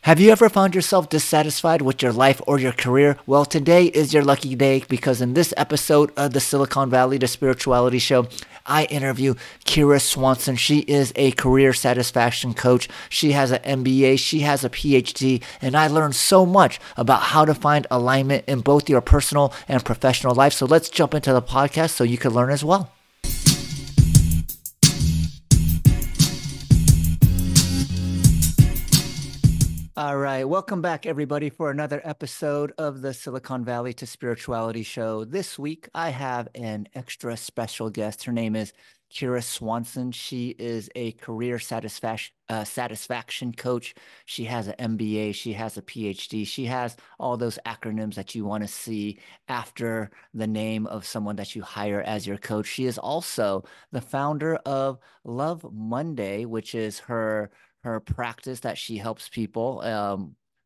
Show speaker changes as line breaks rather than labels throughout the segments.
Have you ever found yourself dissatisfied with your life or your career? Well, today is your lucky day because in this episode of the Silicon Valley, the Spirituality Show, I interview Kira Swanson. She is a career satisfaction coach. She has an MBA, she has a PhD, and I learned so much about how to find alignment in both your personal and professional life. So let's jump into the podcast so you can learn as well. All right. Welcome back, everybody, for another episode of the Silicon Valley to Spirituality Show. This week, I have an extra special guest. Her name is Kira Swanson. She is a career satisfaction coach. She has an MBA. She has a PhD. She has all those acronyms that you want to see after the name of someone that you hire as your coach. She is also the founder of Love Monday, which is her practice that she helps people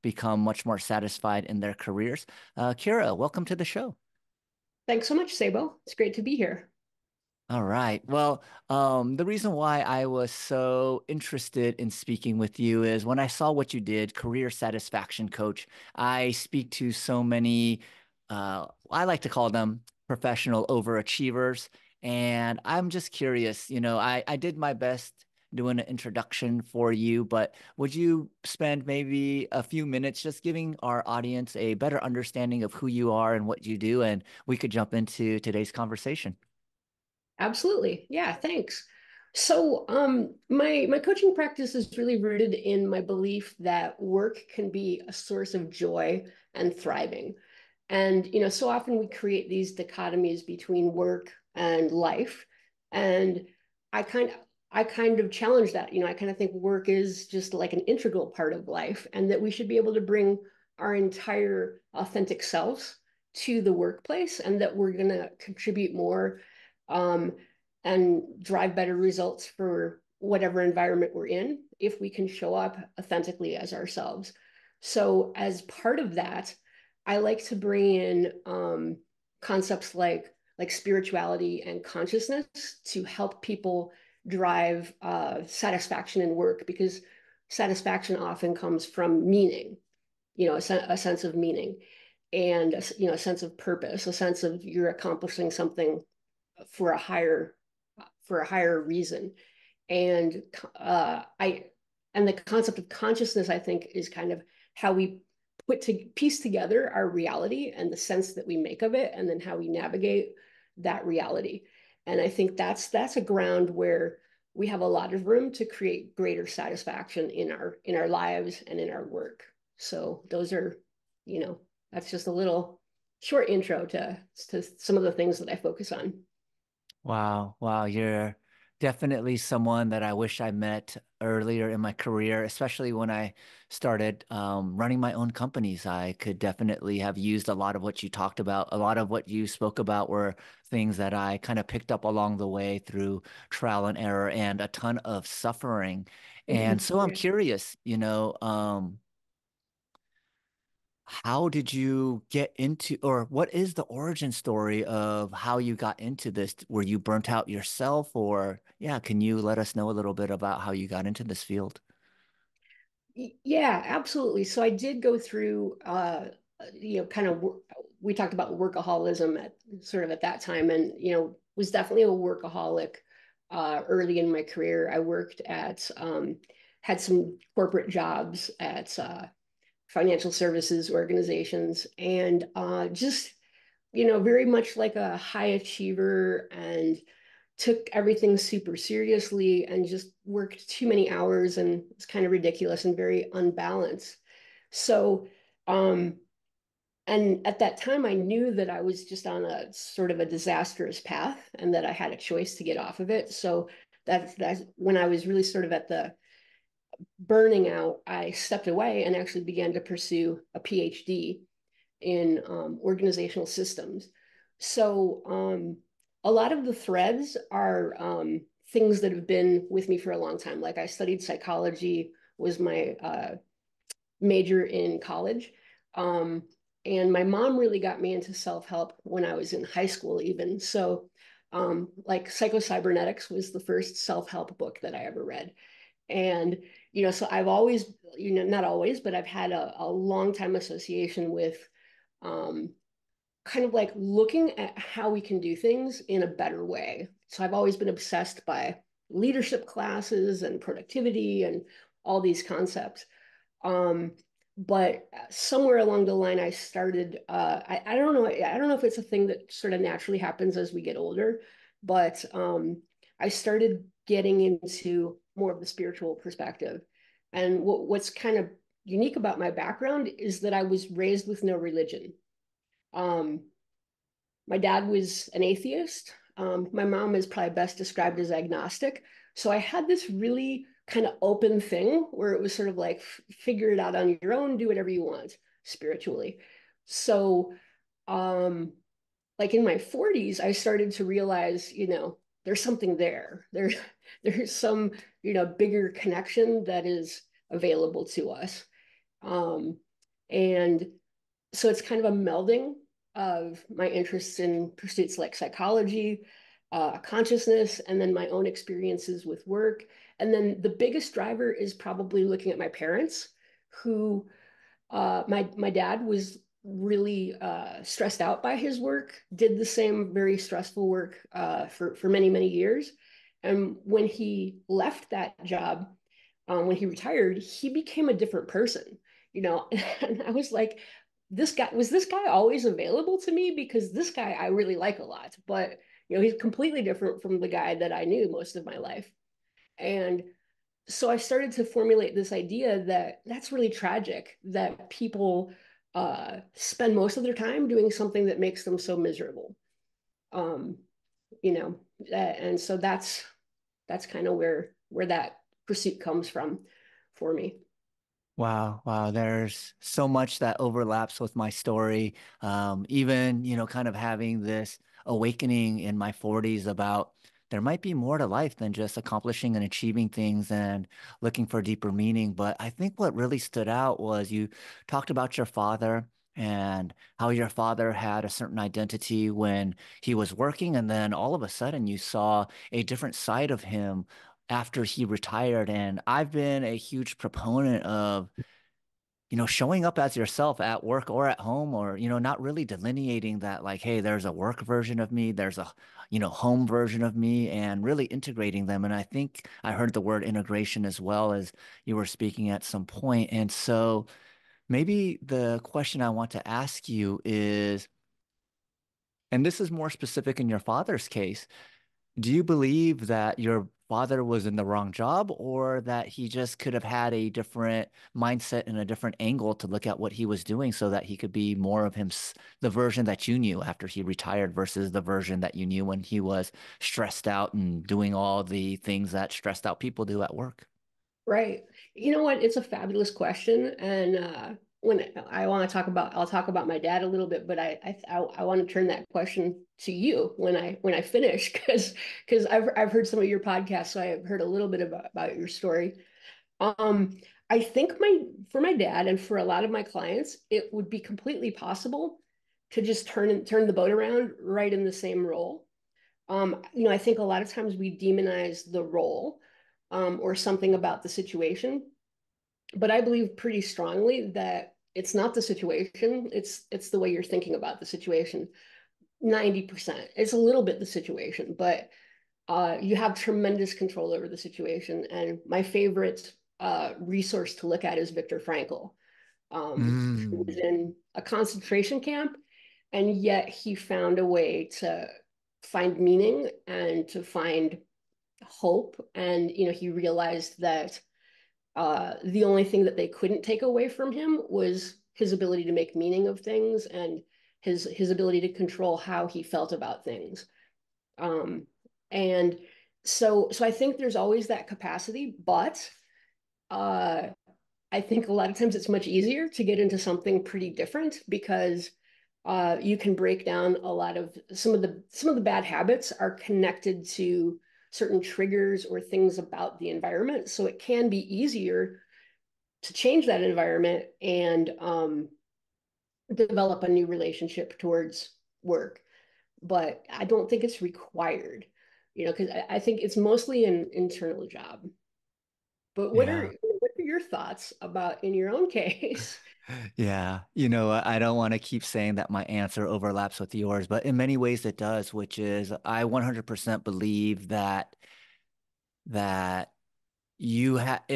become much more satisfied in their careers. Kira, welcome to the show.
Thanks so much, Seibo. It's great to be here.
All right. Well, the reason why I was so interested in speaking with you is when I saw what you did, career satisfaction coach. I speak to so many, I like to call them professional overachievers. And I'm just curious, I did my best doing an introduction for you, but would you spend maybe a few minutes just giving our audience a better understanding of who you are and what you do? And we could jump into today's conversation.
Absolutely. Yeah, thanks. So my coaching practice is really rooted in my belief that work can be a source of joy and thriving. And so often we create these dichotomies between work and life. And I kind of I kind of challenge that. I kind of think work is just like an integral part of life, and that we should be able to bring our entire authentic selves to the workplace, and that we're going to contribute more um, and drive better results for whatever environment we're in if we can show up authentically as ourselves. So as part of that, I like to bring in concepts like spirituality and consciousness to help people drive satisfaction in work, because satisfaction often comes from meaning, a sense of meaning, and a sense of purpose, a sense of you're accomplishing something for a higher reason. And I and the concept of consciousness, I think, is kind of how we piece together our reality and the sense that we make of it, and then how we navigate that reality. And I think that's a ground where we have a lot of room to create greater satisfaction in our lives and in our work. So those are, you know, that's just a little short intro to some of the things that I focus on.
Wow, wow, you're definitely someone that I wish I met earlier in my career, especially when I started running my own companies. I could definitely have used a lot of what you talked about. A lot of what you spoke about were things that I kind of picked up along the way through trial and error and a ton of suffering. And
Mhm.
so I'm
Yeah.
curious, how did you get into, or what is the origin story of how you got into this? Were you burnt out yourself, or yeah, can you let us know a little bit about how you got into this field?
Yeah, absolutely. So I did go through, kind of, we talked about workaholism at sort of at that time, and, was definitely a workaholic early in my career. I worked had some corporate jobs at financial services organizations, and just, very much like a high achiever, and took everything super seriously and just worked too many hours, and it's kind of ridiculous and very unbalanced. So, um, and at that time, I knew that I was just on a sort of a disastrous path, and that I had a choice to get off of it. So that's when I was really sort of at the burning out. I stepped away and actually began to pursue a PhD in organizational systems. So a lot of the threads are things that have been with me for a long time. Like I studied psychology, was my major in college. Um, and my mom really got me into self-help when I was in high school, even. So like Psycho Cybernetics was the first self-help book that I ever read. And So I've always, not always, but I've had a long time association with um, kind of like looking at how we can do things in a better way. So I've always been obsessed by leadership classes and productivity and all these concepts. Um, but somewhere along the line, I started, I don't know, I don't know if it's a thing that sort of naturally happens as we get older, but I started getting into more of the spiritual perspective. And what's kind of unique about my background is that I was raised with no religion. Um, my dad was an atheist. My mom is probably best described as agnostic. So I had this really kind of open thing where it was sort of like figure it out on your own, do whatever you want spiritually. So, um, like in my 40s, I started to realize, there's something there. There's some, bigger connection that is available to us. Um, and so it's kind of a melding of my interests in pursuits like psychology, consciousness, and then my own experiences with work. And then the biggest driver is probably looking at my parents, who my dad was really stressed out by his work, did the same very stressful work for many, many years. And when he left that job, when he retired, he became a different person, and I was like, this guy always available to me? Because this guy I really like a lot, but he's completely different from the guy that I knew most of my life. And so I started to formulate this idea that that's really tragic that people spend most of their time doing something that makes them so miserable. Um, and so that's kind of where that pursuit comes from for me.
Wow, wow. There's so much that overlaps with my story. Even, kind of having this awakening in my 40s about there might be more to life than just accomplishing and achieving things and looking for deeper meaning. But I think what really stood out was you talked about your father and how your father had a certain identity when he was working, and then all of a sudden you saw a different side of him after he retired. And I've been a huge proponent of, showing up as yourself at work or at home, or, not really delineating that like, hey, there's a work version of me, there's a, home version of me, and really integrating them. And I think I heard the word integration as well as you were speaking at some point. And so maybe the question I want to ask you is, and this is more specific in your father's case, do you believe that your father was in the wrong job, or that he just could have had a different mindset and a different angle to look at what he was doing so that he could be more of him, the version that you knew after he retired versus the version that you knew when he was stressed out and doing all the things that stressed out people do at work?
Right. You know what? It's a fabulous question, and when I want to talk about, I'll talk about my dad a little bit, but I want to turn that question to you when I finish, because I've heard some of your podcasts, so I've heard a little bit about your story. Um, I think for my dad and for a lot of my clients, it would be completely possible to just turn the boat around right in the same role. I think a lot of times we demonize the role, or something about the situation, but I believe pretty strongly that it's not the situation, it's the way you're thinking about the situation. 90%. It's a little bit the situation, but you have tremendous control over the situation. And my favorite resource to look at is Viktor Frankl, who was
Mm.
in a concentration camp, and yet he found a way to find meaning and to find hope. And he realized that the only thing that they couldn't take away from him was his ability to make meaning of things and his ability to control how he felt about things. Um, and so I think there's always that capacity, but uh, I think a lot of times it's much easier to get into something pretty different because you can break down a lot of some of the bad habits are connected to certain triggers or things about the environment. So it can be easier to change that environment and develop a new relationship towards work. But I don't think it's required, because I think it's mostly an internal job. But what are
Yeah.
your thoughts about in your own case?
Yeah, I don't want to keep saying that my answer overlaps with yours, but in many ways it does, which is I 100% believe that you have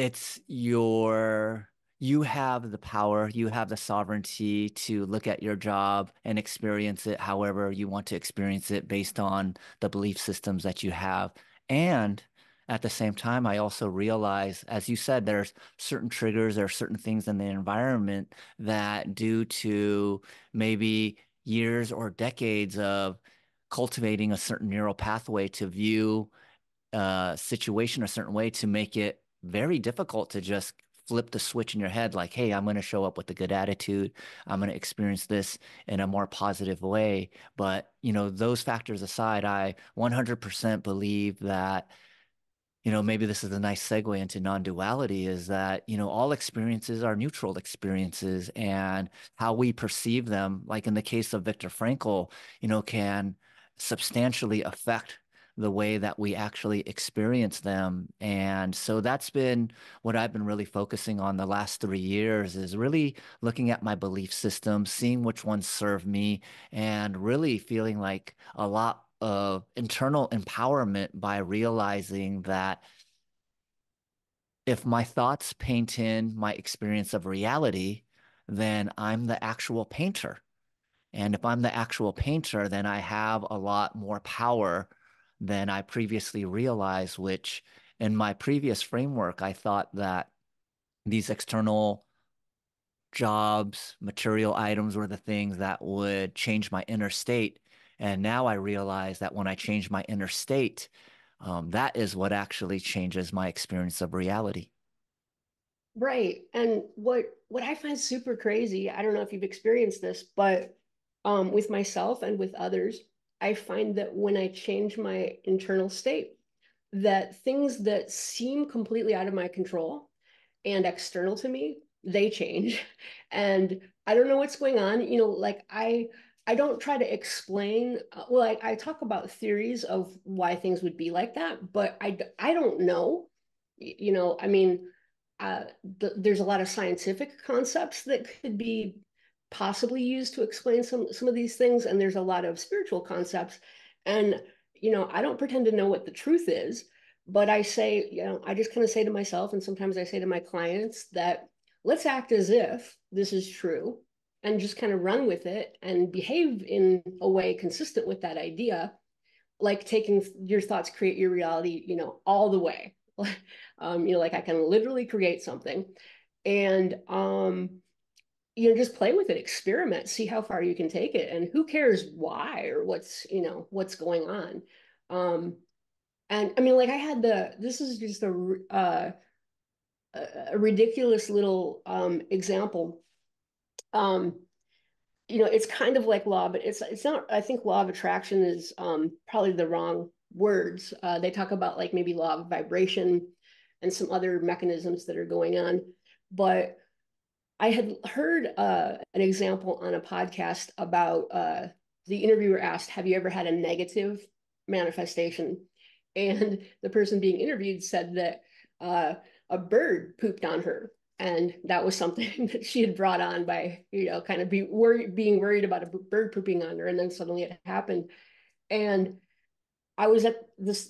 the power, you have the sovereignty to look at your job and experience it however you want to experience it based on the belief systems that you have. And at the same time, I also realize, as you said, there's certain triggers, there are certain things in the environment that due to maybe years or decades of cultivating a certain neural pathway to view situation a certain way to make it very difficult to just flip the switch in your head like, hey, I'm going to show up with a good attitude. I'm going to experience this in a more positive way. But, those factors aside, I 100% believe that maybe this is a nice segue into non-duality is that, all experiences are neutral experiences and how we perceive them, like in the case of Viktor Frankl, can substantially affect the way that we actually experience them. And so that's been what I've been really focusing on the last 3 years is really looking at my belief system, seeing which ones serve me, and really feeling like a lot of internal empowerment by realizing that if my thoughts paint in my experience of reality, then I'm the actual painter. And if I'm the actual painter, then I have a lot more power than I previously realized, which in my previous framework, I thought that these external jobs, material items were the things that would change my inner state. And now I realize that when I change my inner state, that is what actually changes my experience of reality.
Right. And what I find super crazy, I don't know if you've experienced this, but with myself and with others, I find that when I change my internal state, that things that seem completely out of my control and external to me, they change. And I don't know what's going on. Like I don't try to explain. Well, I talk about theories of why things would be like that, but I don't know. I mean, there's a lot of scientific concepts that could be possibly used to explain some of these things, and there's a lot of spiritual concepts. And I don't pretend to know what the truth is, but I say, I just kind of say to myself, and sometimes I say to my clients that let's act as if this is true and just kind of run with it and behave in a way consistent with that idea, like taking your thoughts create your reality, all the way. Like I can literally create something and just play with it, experiment, see how far you can take it, and who cares why or what's going on. Um, and I mean, like I had this is just a ridiculous little example. Um, it's kind of like law, but it's not. I think law of attraction is probably the wrong words. They talk about like maybe law of vibration and some other mechanisms that are going on. But I had heard an example on a podcast about the interviewer asked, "Have you ever had a negative manifestation?" And the person being interviewed said that uh, a bird pooped on her. And that was something that she had brought on by, kind of being worried about a bird pooping on her. And then suddenly it happened. And I was at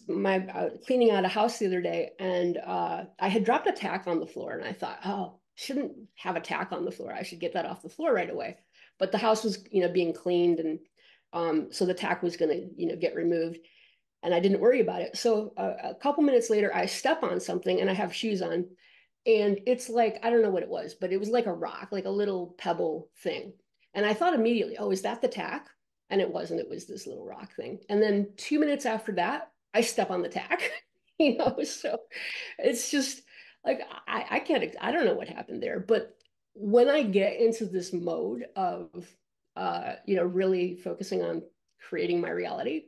my cleaning out a house the other day, and I had dropped a tack on the floor, and I thought, oh, shouldn't have a tack on the floor. I should get that off the floor right away. But the house was, being cleaned, and so the tack was going to, get removed, and I didn't worry about it. So a couple minutes later, I step on something, and I have shoes on, and it's like I don't know what it was, but it was like a rock, like a little pebble thing, and I thought immediately, oh, is that the tack? And it wasn't. It was this little rock thing. And then 2 minutes after that, I step on the tack. So it's just like I can't. I don't know what happened there, but when I get into this mode of really focusing on creating my reality,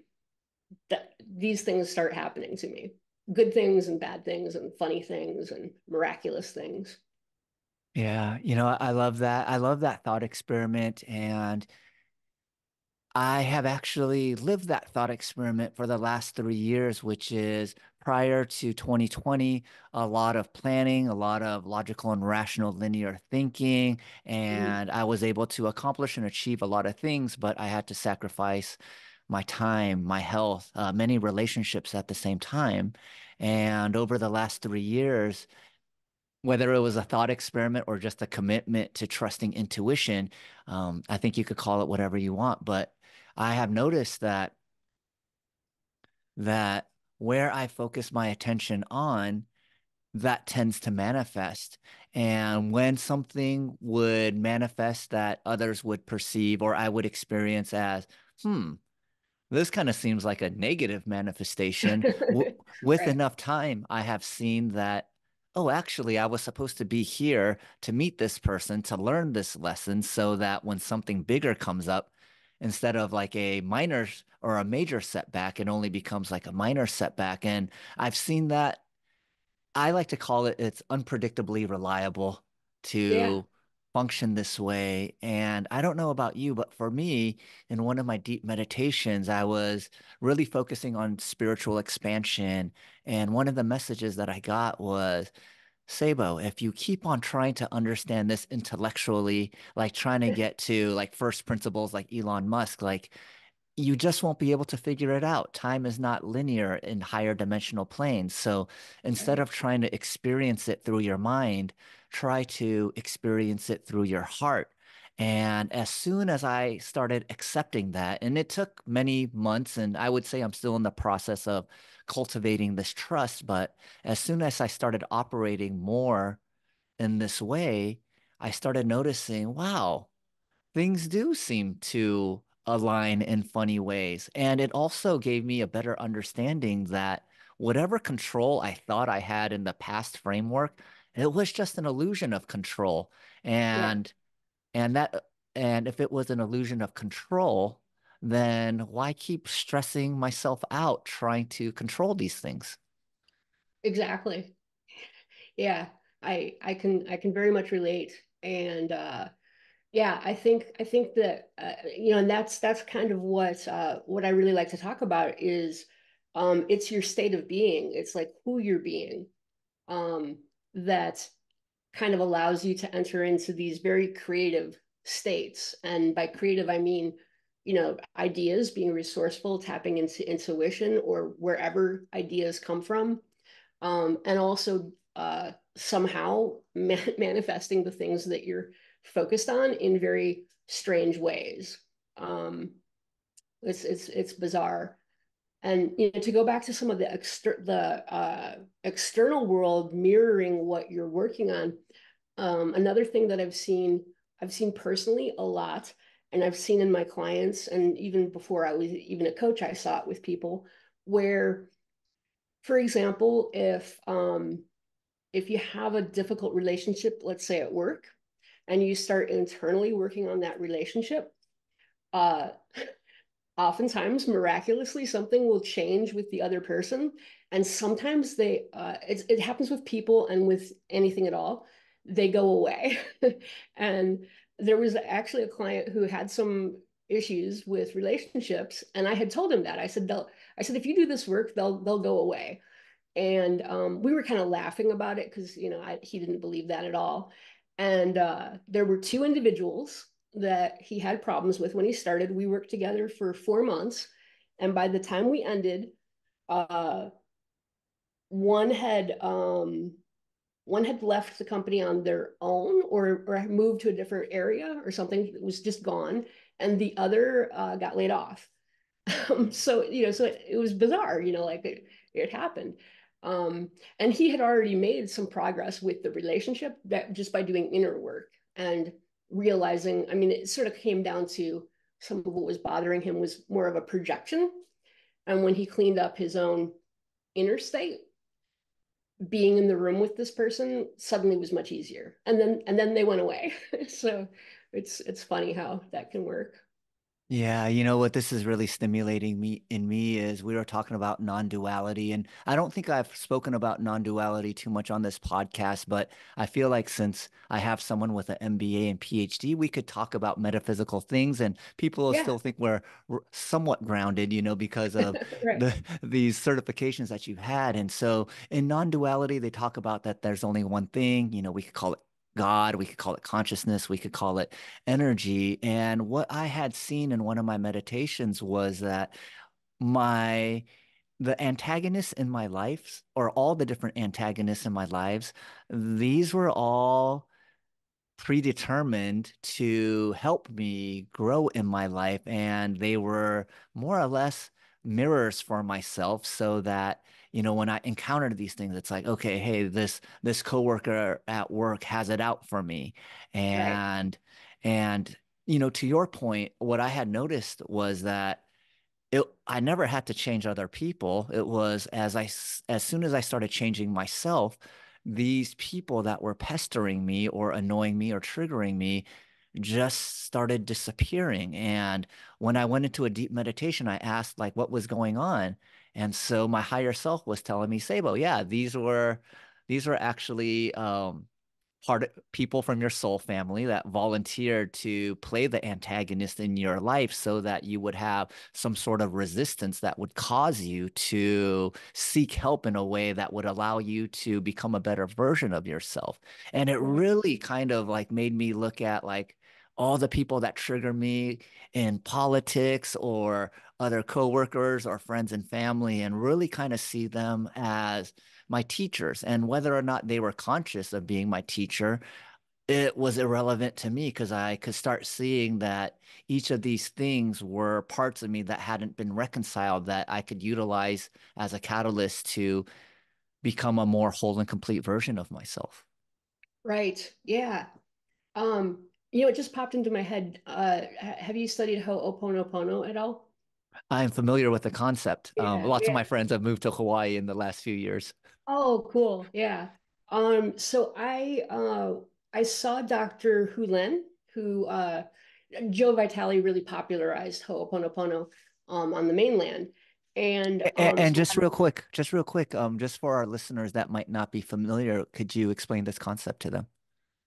that these things start happening to me. Good things and bad things and funny things and miraculous things.
Yeah, I love that. I love that thought experiment. And I have actually lived that thought experiment for the last 3 years, which is prior to 2020, a lot of planning, a lot of logical and rational linear thinking,
Mhm.
and I was able to accomplish and achieve a lot of things, but I had to sacrifice my time, my health, many relationships at the same time. And over the last 3 years, whether it was a thought experiment or just a commitment to trusting intuition, I think you could call it whatever you want, but I have noticed that where I focus my attention on, that tends to manifest. And when something would manifest that others would perceive or I would experience as, hmm, this kind of seems like a negative manifestation. With
Right.
enough time, I have seen that, oh, actually, I was supposed to be here to meet this person, to learn this lesson, so that when something bigger comes up, instead of like a minor or a major setback, it only becomes like a minor setback. And I've seen that I like to call it it's unpredictably reliable
Yeah.
to function this way. And I don't know about you, but for me, in one of my deep meditations, I was really focusing on spiritual expansion. And one of the messages that I got was, Seibo, if you keep on trying to understand this intellectually, like trying to get to like first principles like Elon Musk, like you just won't be able to figure it out. Time is not linear in higher dimensional planes. So instead
Right.
of trying to experience it through your mind, try to experience it through your heart. And as soon as I started accepting that, and it took many months, and I would say I'm still in the process of cultivating this trust, but as soon as I started operating more in this way, I started noticing, wow, things do seem to align in funny ways. And it also gave me a better understanding that whatever control I thought I had in the past framework, it was just an illusion of control.
Yeah.
And that and if it was an illusion of control, then why keep stressing myself out trying to control these things?
Exactly. Yeah. I can very much relate. And yeah, I think that and that's kind of what I really like to talk about is it's your state of being. It's like who you're being that kind of allows you to enter into these very creative states. And by creative, I mean, ideas, being resourceful, tapping into intuition or wherever ideas come from, and also somehow manifesting the things that you're focused on in very strange ways. Um, it's bizarre. And to go back to some of the external world mirroring what you're working on, another thing that I've seen personally a lot, and I've seen in my clients, and even before I was even a coach, I saw it with people where, for example, if you have a difficult relationship, let's say at work, and you start internally working on that relationship, uh, oftentimes miraculously something will change with the other person, and sometimes it happens with people and with anything at all, they go away. And there was actually a client who had some issues with relationships, and I had told him that I said if you do this work, they'll go away. And we were kind of laughing about it because he didn't believe that at all. And there were two individuals that he had problems with when he started. We worked together for 4 months, and by the time we ended, uh, one had one had left the company on their own, or moved to a different area or something. It was just gone, and the other got laid off. So it was bizarre, like it happened. And he had already made some progress with the relationship that just by doing inner work and realizing, I mean, it sort of came down to some of what was bothering him was more of a projection. And when he cleaned up his own inner state, being in the room with this person suddenly was much easier. And then they went away. So it's funny how that can work.
Yeah, you know what this is really stimulating me in me is we were talking about non-duality, and I don't think I've spoken about non-duality too much on this podcast, but I feel like since I have someone with an MBA and PhD, we could talk about metaphysical things and people will
Yeah,
still think we're somewhat grounded, because of
right,
these certifications that you've had. And so in non-duality, they talk about that there's only one thing, we could call it God, we could call it consciousness, we could call it energy. And what I had seen in one of my meditations was that my the antagonists in my life, or all the different antagonists in my lives, these were all predetermined to help me grow in my life. And they were more or less mirrors for myself so that, when I encountered these things, it's like, okay, hey, this coworker at work has it out for me.
right,
And to your point, what I had noticed was that I never had to change other people. It was as soon as I started changing myself, these people that were pestering me or annoying me or triggering me just started disappearing. And when I went into a deep meditation, I asked like what was going on. And so my higher self was telling me, Seibo, yeah, these were actually part of people from your soul family that volunteered to play the antagonist in your life so that you would have some sort of resistance that would cause you to seek help in a way that would allow you to become a better version of yourself. And it
right,
really kind of like made me look at like all the people that trigger me in politics or other coworkers or friends and family and really kind of see them as my teachers. And whether or not they were conscious of being my teacher, it was irrelevant to me because I could start seeing that each of these things were parts of me that hadn't been reconciled that I could utilize as a catalyst to become a more whole and complete version of myself.
right. Yeah. It just popped into my head. Have you studied Ho'oponopono at all?
I'm familiar with the concept.
Yeah,
Lots of
yeah.
my friends have moved to Hawaii in the last few years.
Oh, cool. Yeah. So I saw Dr. Hulen, who Joe Vitale really popularized Ho'oponopono on the mainland. And
And
so
just real quick, just for our listeners that might not be familiar, could you explain this concept to them?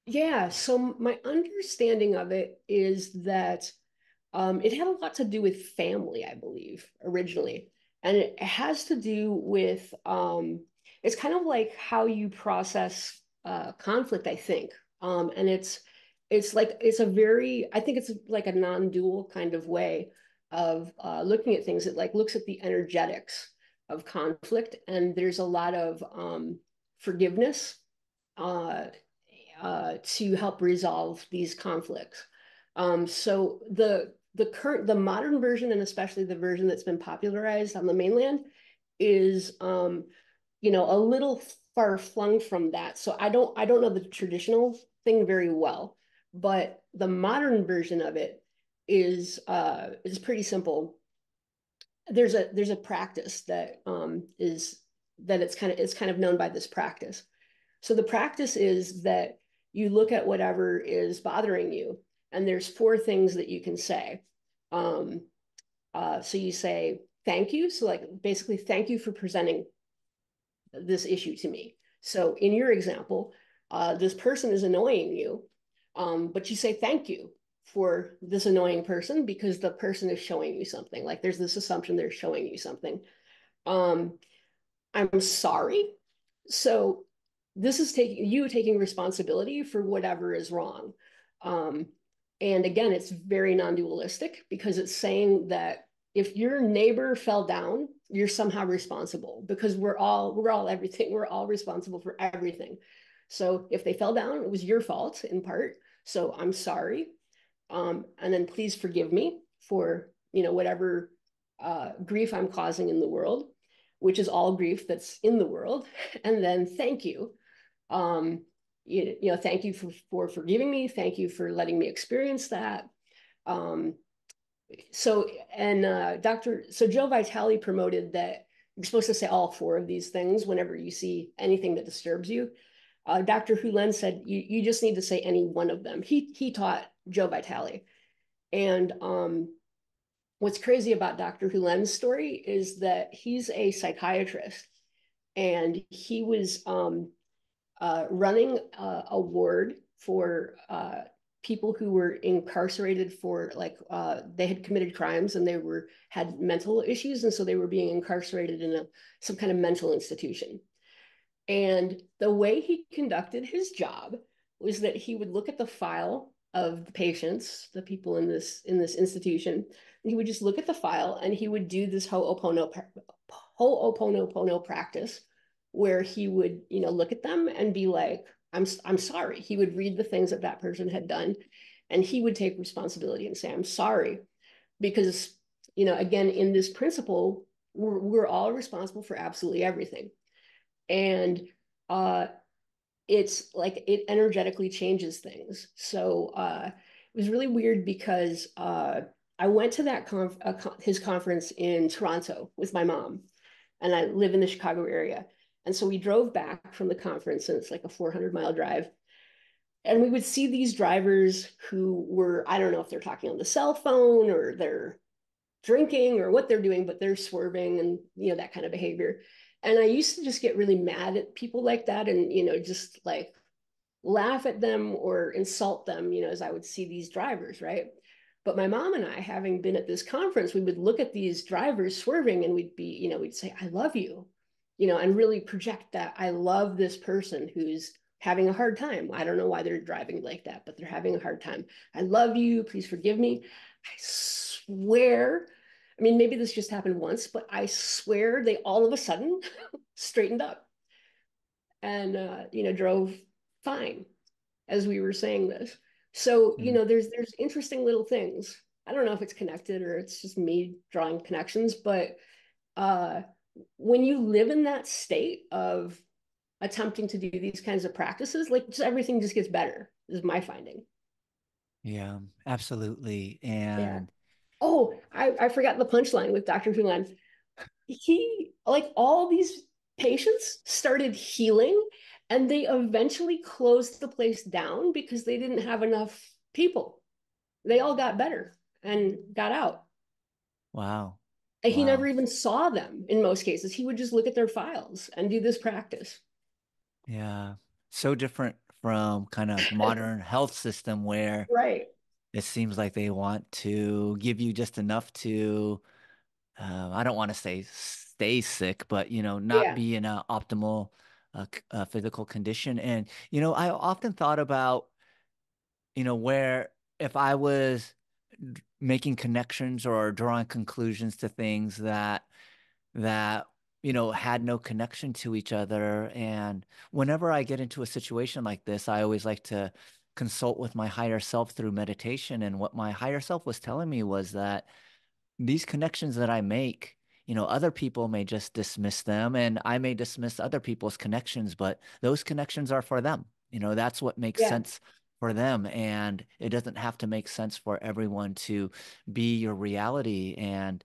yeah, so my understanding of it is that it had a lot to do with family, I believe, originally. And it has to do with it's kind of like how you process conflict, I think. And it's like it's a very, I think it's like a non-dual kind of way of looking at things. It like looks at the energetics of conflict, and there's a lot of forgiveness uh, to help resolve these conflicts. So the modern version, and especially the version that's been popularized on the mainland, is a little far flung from that. So I don't know the traditional thing very well, but the modern version of it is pretty simple. There's a practice that is that it's kind of known by this practice. So the practice is that you look at whatever is bothering you, and there's four things that you can say. Um, so you say thank you. So like basically, thank you for presenting this issue to me. So in your example, this person is annoying you, but you say thank you for this annoying person because the person is showing you something. Like there's this assumption they're showing you something. Um, I'm sorry. So this is taking responsibility for whatever is wrong. Um, and again, it's very non-dualistic because it's saying that if your neighbor fell down, you're somehow responsible because we're all everything. We're all responsible for everything. So if they fell down, it was your fault in part. So I'm sorry. And then please forgive me for whatever grief I'm causing in the world, which is all grief that's in the world. And then thank you. Um, thank you for forgiving me. Thank you for letting me experience that. Um, so Joe Vitale promoted that you're supposed to say all four of these things whenever you see anything that disturbs you. Dr. Hulen said you just need to say any one of them. He taught Joe Vitale. And what's crazy about Dr. Hulen's story is that he's a psychiatrist, and he was running a ward for people who were incarcerated for they had committed crimes and they were had mental issues, and so they were being incarcerated in some kind of mental institution. And the way he conducted his job was that he would look at the file of the patients, the people in this institution, and he would just look at the file and he would do this Ho'oponopono practice where he would, look at them and be like, I'm sorry. He would read the things that that person had done, and he would take responsibility and say, I'm sorry. Because, again, in this principle, we're all responsible for absolutely everything. And it's like it energetically changes things. So it was really weird because I went to his conference in Toronto with my mom, and I live in the Chicago area. And so we drove back from the conference, and it's like a 400-mile drive. And we would see these drivers who were, I don't know if they're talking on the cell phone or they're drinking or what they're doing, but they're swerving and, that kind of behavior. And I used to just get really mad at people like that and, just like laugh at them or insult them, as I would see these drivers, right? But my mom and I, having been at this conference, we would look at these drivers swerving and we'd say, I love you, and really project that I love this person who's having a hard time. I don't know why they're driving like that, but they're having a hard time. I love you. Please forgive me. I swear. I mean, maybe this just happened once, but I swear they all of a sudden straightened up and, drove fine as we were saying this. So,
Mm.
there's interesting little things. I don't know if it's connected or it's just me drawing connections, but uh, when you live in that state of attempting to do these kinds of practices, like just everything just gets better, is my finding.
Yeah, absolutely.
Yeah.
And
Oh, I forgot the punchline with Dr. Hulan. He, like all these patients started healing, and they eventually closed the place down because they didn't have enough people. They all got better and got out.
wow,
And he never
wow.
even saw them in most cases. He would just look at their files and do this practice.
Yeah. So different from kind of modern health system where
Right.
it seems like they want to give you just enough to, I don't want to say stay sick, but not
Yeah.
be in a optimal physical condition. And I often thought about, where if I was making connections or drawing conclusions to things that had no connection to each other. And whenever I get into a situation like this, I always like to consult with my higher self through meditation. And what my higher self was telling me was that these connections that I make, other people may just dismiss them and I may dismiss other people's connections, but those connections are for them. That's what makes
Yeah.
sense for them. And it doesn't have to make sense for everyone to be your reality. And,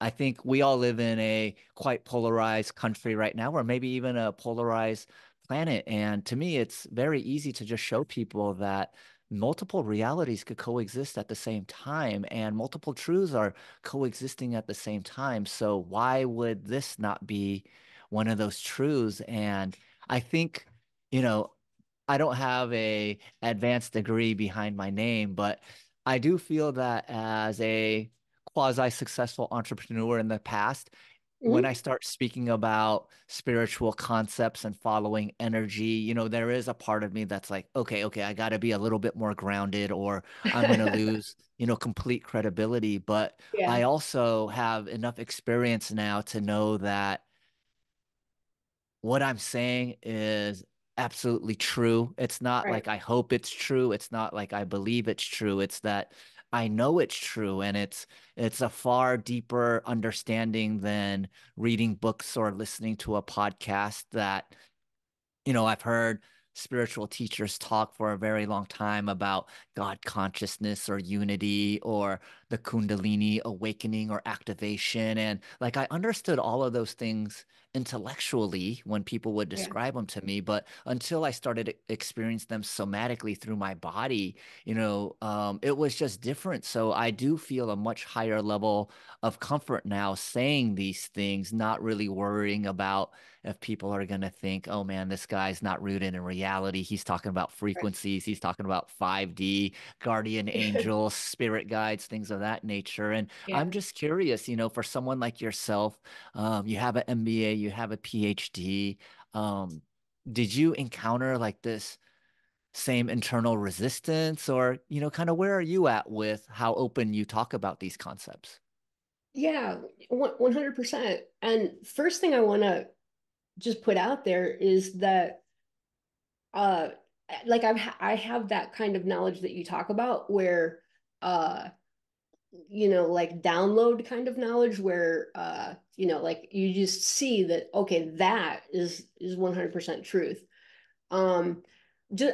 I think we all live in a quite polarized country right now, or maybe even a polarized planet. And to me, it's very easy to just show people that multiple realities could coexist at the same time, and multiple truths are coexisting at the same time. So why would this not be one of those truths? And I think, you know, I don't have a advanced degree behind my name, but I do feel that as a quasi-successful entrepreneur in the past, when I
Mhm.
start speaking about spiritual concepts and following energy, there is a part of me that's like, okay, I got to be a little bit more grounded or I'm going to lose, complete credibility. But I
Yeah.
also have enough experience now to know that what I'm saying is absolutely true. It's not
Right.
like I hope it's true. It's not like I believe it's true. It's that I know it's true, and it's a far deeper understanding than reading books or listening to a podcast that I've heard spiritual teachers talk for a very long time about God consciousness or unity or the Kundalini awakening or activation. And like I understood all of those things intellectually when people would
Yeah.
describe them to me, but until I started experiencing them somatically through my body, it was just different. So I do feel a much higher level of comfort now saying these things, not really worrying about if people are going to think, oh man, this guy's not rooted in reality. He's talking about frequencies, he's talking about 5D, guardian
Right.
angels, spirit guides, things of that nature. And I'm
Yeah.
just curious, for someone like yourself, you have an MBA, you have a PhD. Um, did you encounter like this same internal resistance, or, kind of where are you at with how open you talk about these concepts?
Yeah, 100%. And first thing I want to just put out there is that uh like I have that kind of knowledge that you talk about where uh like download kind of knowledge where like you just see that okay, that is 100% truth. Um,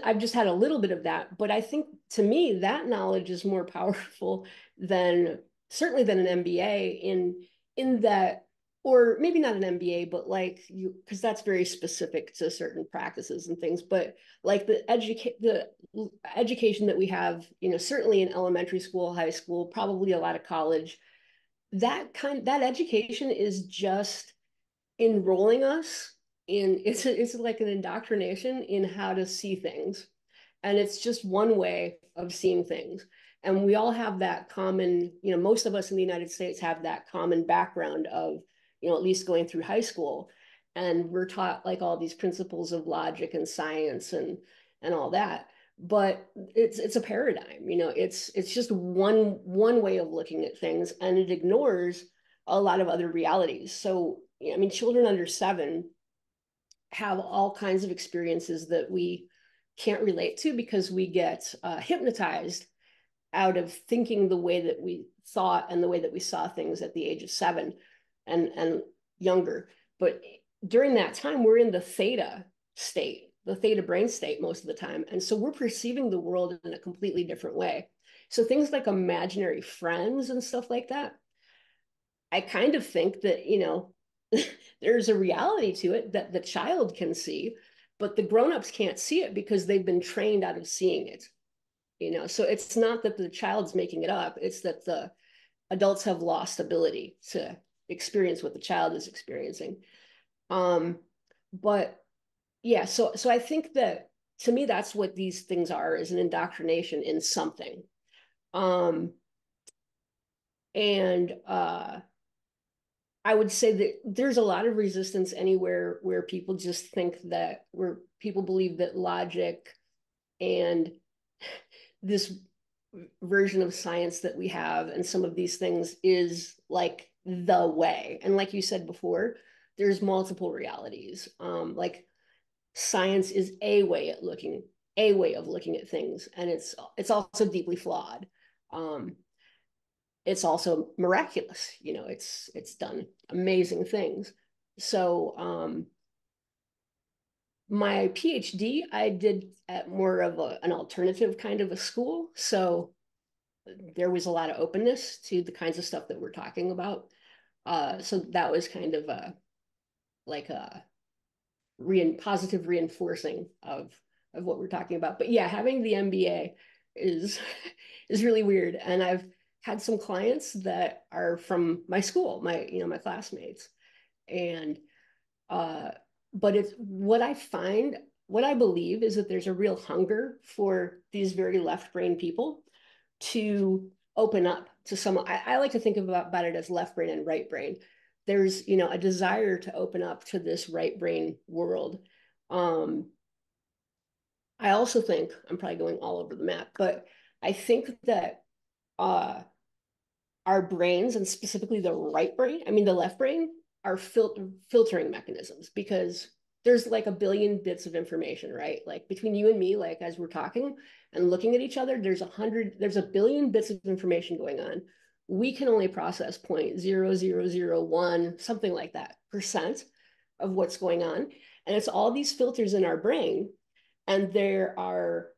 I've just had a little bit of that, but I think to me that knowledge is more powerful than certainly than an MBA in that, or maybe not an MBA, but like you, because that's very specific to certain practices and things. But like the education that we have, certainly in elementary school, high school, probably a lot of college, that education is just enrolling us in it's like an indoctrination in how to see things, and it's just one way of seeing things. And we all have that common, most of us in the United States have that common background of, at least going through high school, and we're taught like all these principles of logic and science and all that. But it's a paradigm, it's just one way of looking at things, and it ignores a lot of other realities. So I mean, children under 7 have all kinds of experiences that we can't relate to because we get hypnotized out of thinking the way that we thought and the way that we saw things at the age of 7 and younger. But during that time, we're in the theta state, the theta brain state most of the time. And so we're perceiving the world in a completely different way. So things like imaginary friends and stuff like that, I kind of think that, there's a reality to it that the child can see, but the grown-ups can't see it because they've been trained out of seeing it, So it's not that the child's making it up, it's that the adults have lost ability to experience what the child is experiencing. Um, but yeah, so I think that to me that's what these things are, is an indoctrination in something. Um, and I would say that there's a lot of resistance anywhere where people just think that, where people believe that logic and this version of science that we have and some of these things is like the way. And like you said before, there's multiple realities. Like science is a way of looking at things, and it's also deeply flawed. Um, it's also miraculous. It's done amazing things. So my PhD I did at more of an alternative kind of a school. So there was a lot of openness to the kinds of stuff that we're talking about. So that was kind of like a positive reinforcing of what we're talking about. But yeah, having the MBA is is really weird. And I've had some clients that are from my school, my classmates. And uh, but it's what I believe is that there's a real hunger for these very left brain people to open up to some. I like to think about it as left brain and right brain. There's, a desire to open up to this right brain world. Um, I also think I'm probably going all over the map, but I think that uh, our brains, and specifically the right brain, I mean the left brain, are filtering mechanisms, because there's like a billion bits of information, right? Like between you and me, like as we're talking and looking at each other, there's a billion bits of information going on. We can only process 0.0001, something like that, percent of what's going on. And it's all these filters in our brain, and there are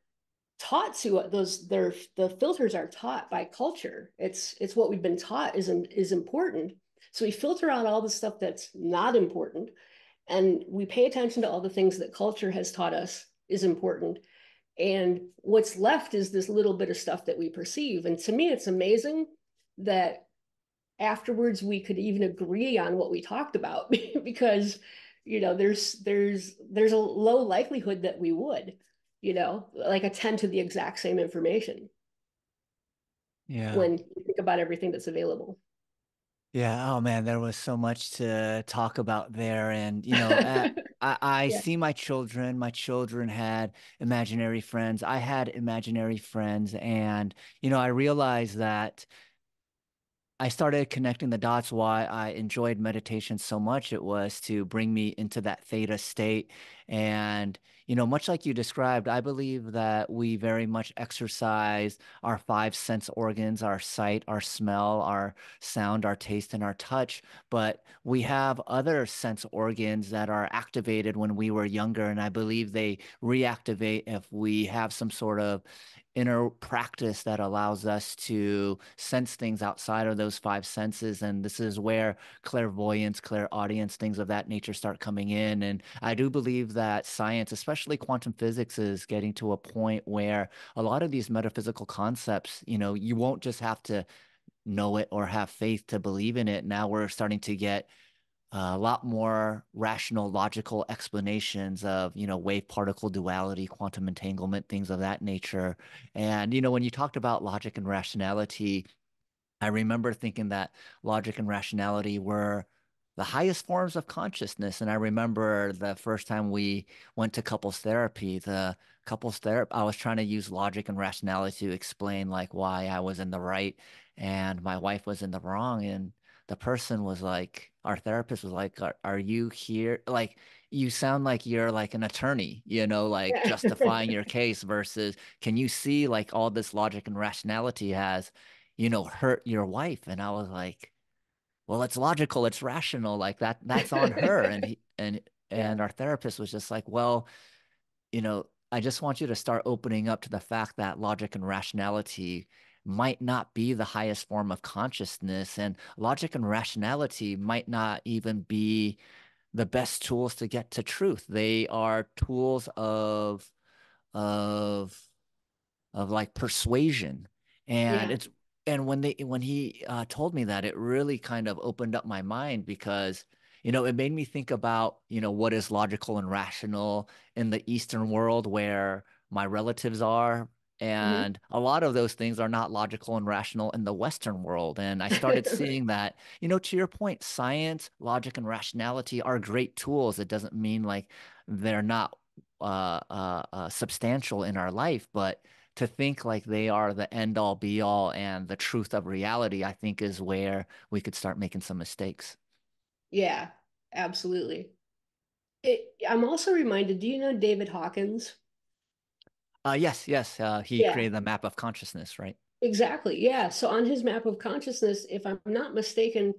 taught to the filters are taught by culture. It's what we've been taught is important. So we filter out all the stuff that's not important, And we pay attention to all the things that culture has taught us is important. And what's left is this little bit of stuff that we perceive. And to me, it's amazing that afterwards we could even agree on what we talked about because there's a low likelihood that we would, like attend to the exact same information
Yeah.
when you think about everything that's available.
Yeah. Oh man, there was so much to talk about there. And, you know, I
Yeah.
see my children. My children had imaginary friends. I had imaginary friends. And, you know, I realized that I started connecting the dots why I enjoyed meditation so much. It was to bring me into that theta state. And, you know, much like you described, I believe that we very much exercise our five sense organs, our sight, our smell, our sound, our taste, and our touch. But we have other sense organs that are activated when we were younger. And I believe they reactivate if we have some sort of inner practice that allows us to sense things outside of those five senses. And this is where clairvoyance, clairaudience, things of that nature start coming in. And I do believe that science, especially quantum physics, is getting to a point where a lot of these metaphysical concepts, you know, you won't just have to know it or have faith to believe in it. Now we're starting to get a lot more rational, logical explanations of, you know, wave particle duality, quantum entanglement, things of that nature. And, you know, when you talked about logic and rationality, I remember thinking that logic and rationality were the highest forms of consciousness. And I remember the first time we went to couples therapy, I was trying to use logic and rationality to explain like why I was in the right and my wife was in the wrong. And the person was like, our therapist was like, are you here? Like, you sound like you're like an attorney, you know, like
Yeah.
justifying your case versus can you see like all this logic and rationality has you know, hurt your wife. And I was like, well, it's logical, it's rational, like that's on her. And
Yeah.
and our therapist was just like, well, you know, I just want you to start opening up to the fact that logic and rationality might not be the highest form of consciousness, and logic and rationality might not even be the best tools to get to truth. They are tools of like persuasion. And
Yeah.
it's and when he told me that, it really kind of opened up my mind because you know it made me think about you know what is logical and rational in the Eastern world where my relatives are.
Mhm.
And a lot of those things are not logical and rational in the Western world. And I started seeing that, you know, to your point, science, logic, and rationality are great tools. It doesn't mean like they're not substantial in our life, but to think like they are the end all be all and the truth of reality, I think is where we could start making some mistakes.
Yeah, absolutely. I'm also reminded, do you know David Hawkins?
Yes, yes. He
Yeah,
created the map of consciousness, right?
exactly. Yeah. So on his map of consciousness, if I'm not mistaken,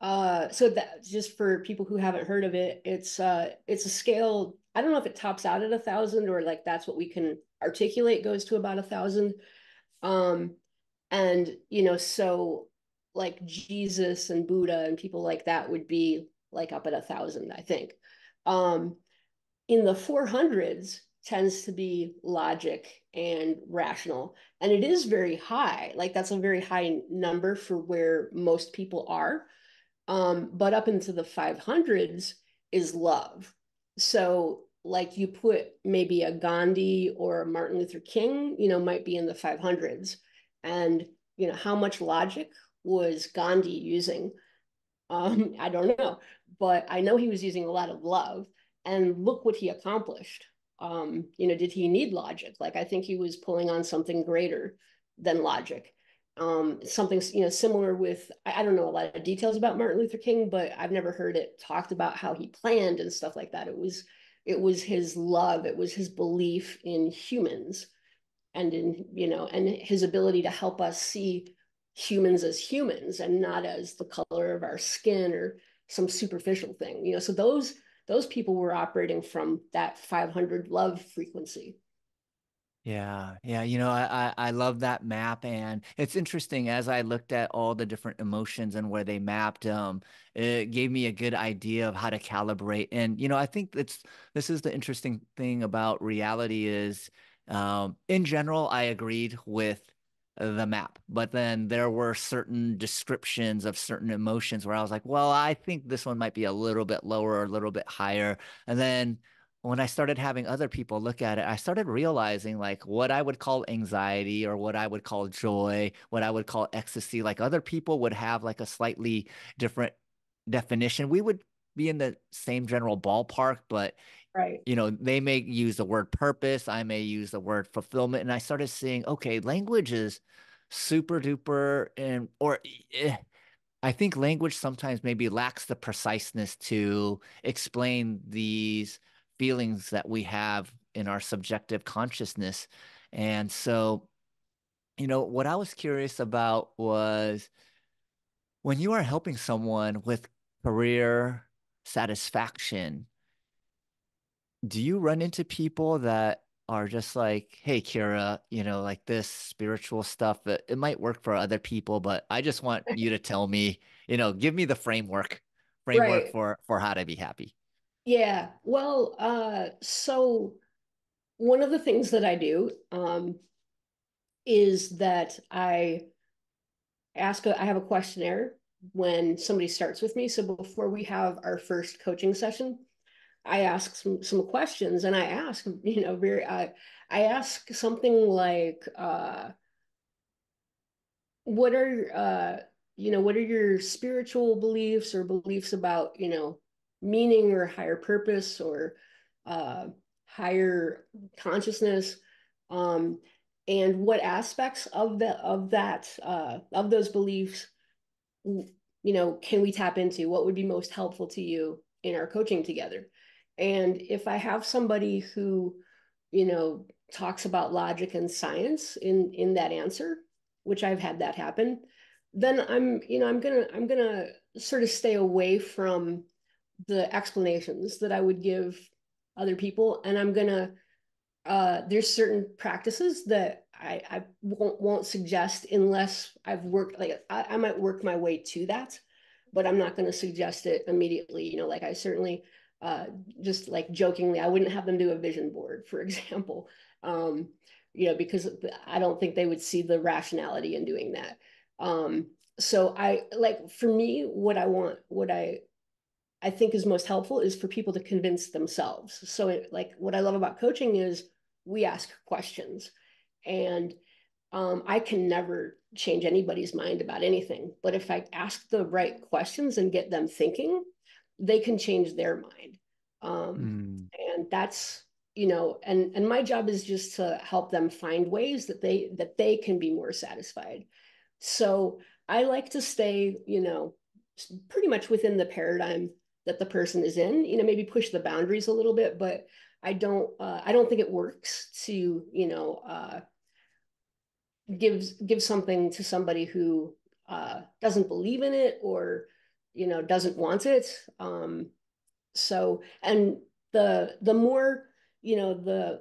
so that just for people who haven't heard of it, it's a scale. I don't know if it tops out at 1,000 or like that's what we can articulate goes to about 1,000. Um, and so like Jesus and Buddha and people like that would be like up at 1,000, I think. Um, in the 400s tends to be logic and rational, and it is very high. Like that's a very high number for where most people are. But up into the 500s is love. So, like you put maybe a Gandhi or a Martin Luther King, might be in the 500s. And, how much logic was Gandhi using? I don't know, but I know he was using a lot of love. And look what he accomplished. Did he need logic? Like, I think he was pulling on something greater than logic. Something similar with I don't know a lot of details about Martin Luther King, but I've never heard it talked about how he planned and stuff like that. It was his love, it was his belief in humans and and his ability to help us see humans as humans and not as the color of our skin or some superficial thing. So those people were operating from that 500 love frequency.
Yeah, yeah, I love that map, and it's interesting as I looked at all the different emotions and where they mapped, it gave me a good idea of how to calibrate. And I think this is the interesting thing about reality is, in general, I agreed with the map, but then there were certain descriptions of certain emotions where I was like, well, I think this one might be a little bit lower or a little bit higher, and then when I started having other people look at it, I started realizing like what I would call anxiety or what I would call joy, what I would call ecstasy, like other people would have like a slightly different definition. We would be in the same general ballpark, but
Right.
they may use the word purpose, I may use the word fulfillment, and I started seeing, okay, language is super duper and or I think language sometimes maybe lacks the preciseness to explain these feelings that we have in our subjective consciousness. And so, what I was curious about was when you are helping someone with career satisfaction, do you run into people that are just like, hey, Kira, like this spiritual stuff, it might work for other people, but I just want you to tell me, give me the framework
Right.
for how to be happy.
Yeah. Well, so one of the things that I do is that I have a questionnaire when somebody starts with me. So before we have our first coaching session, I ask some questions, and I ask, I ask something like, what are what are your spiritual beliefs or beliefs about meaning or higher purpose or uh, higher consciousness, um, and what aspects of those beliefs can we tap into? What would be most helpful to you in our coaching together? And if I have somebody who, talks about logic and science in that answer, which I've had that happen, then I'm gonna sort of stay away from the explanations that I would give other people, and I'm gonna there's certain practices that I won't suggest unless I've worked, like I might work my way to that, but I'm not going to suggest it immediately. Like I certainly uh, just like jokingly, I wouldn't have them do a vision board, for example, because I don't think they would see the rationality in doing that. So I like for me, what I think is most helpful is for people to convince themselves. So, like, what I love about coaching is we ask questions, and I can never change anybody's mind about anything. But if I ask the right questions and get them thinking, they can change their mind.
Mm,
And that's and my job is just to help them find ways that they can be more satisfied. So I like to stay, pretty much within the paradigm that the person is in, maybe push the boundaries a little bit, but I don't think it works to, give something to somebody who doesn't believe in it or, doesn't want it. And the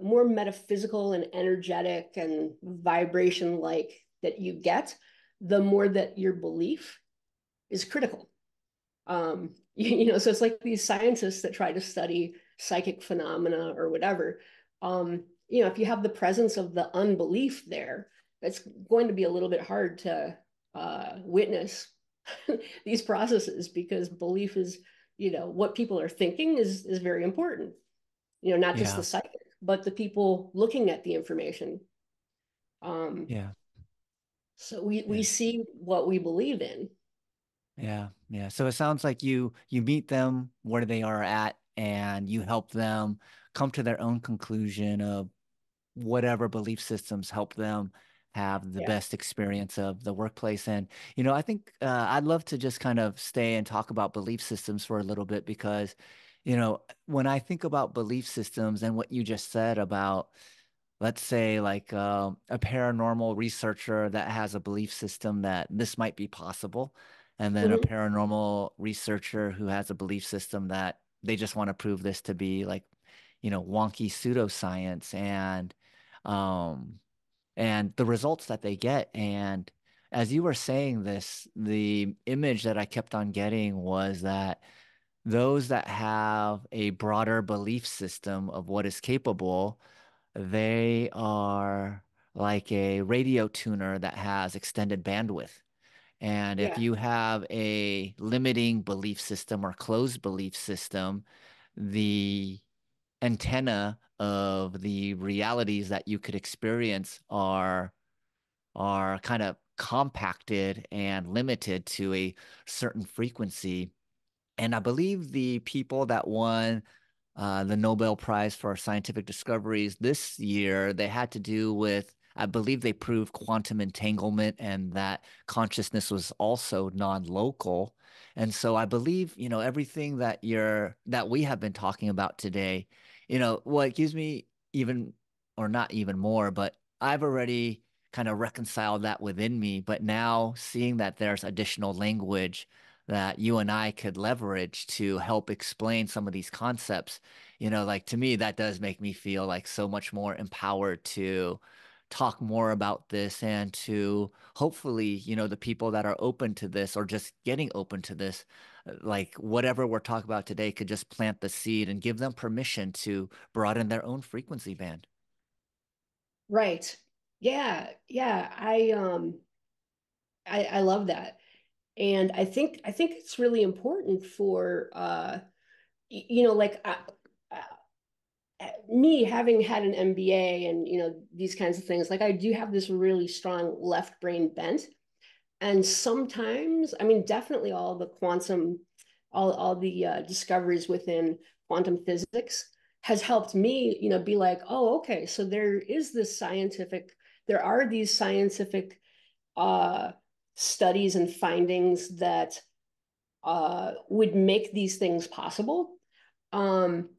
more metaphysical and energetic and vibration like that you get, the more that your belief is critical. So it's like these scientists that try to study psychic phenomena or whatever. If you have the presence of the unbelief there, it's going to be a little bit hard to witness these processes, because belief is, what people are thinking is very important. Not just the
yeah,
psychic, but the people looking at the information. Um,
yeah,
so we
yeah.
see what we believe in.
Yeah, yeah. So it sounds like you meet them where they are at and you help them come to their own conclusion of whatever belief systems help them have the
Yeah.
best experience of the workplace. And, I think I'd love to just kind of stay and talk about belief systems for a little bit because, when I think about belief systems and what you just said about, let's say, like a paranormal researcher that has a belief system that this might be possible, and then a
Mhm.
paranormal researcher who has a belief system that they just want to prove this to be like, wonky pseudoscience. And um, and the results that they get. And as you were saying this, the image that I kept on getting was that those that have a broader belief system of what is capable, they are like a radio tuner that has extended bandwidth. And if
Yeah.
you have a limiting belief system or closed belief system, the antenna of the realities that you could experience are kind of compacted and limited to a certain frequency. And I believe the people that won the Nobel Prize for scientific discoveries this year, they had to do with, I believe they proved quantum entanglement and that consciousness was also non-local. And so I believe, everything that we have been talking about today, what gives me even, or not even more, but I've already kind of reconciled that within me. But now seeing that there's additional language that you and I could leverage to help explain some of these concepts, like to me, that does make me feel like so much more empowered to talk more about this and to hopefully, the people that are open to this or just getting open to this, like whatever we're talking about today could just plant the seed and give them permission to broaden their own frequency band.
Right. Yeah. Yeah. I love that. And I think it's really important for like me having had an MBA and these kinds of things, like I do have this really strong left brain bent. And sometimes, I mean, definitely all the discoveries within quantum physics has helped me, be like, oh, okay, so there are these scientific uh, studies and findings that would make these things possible. Um,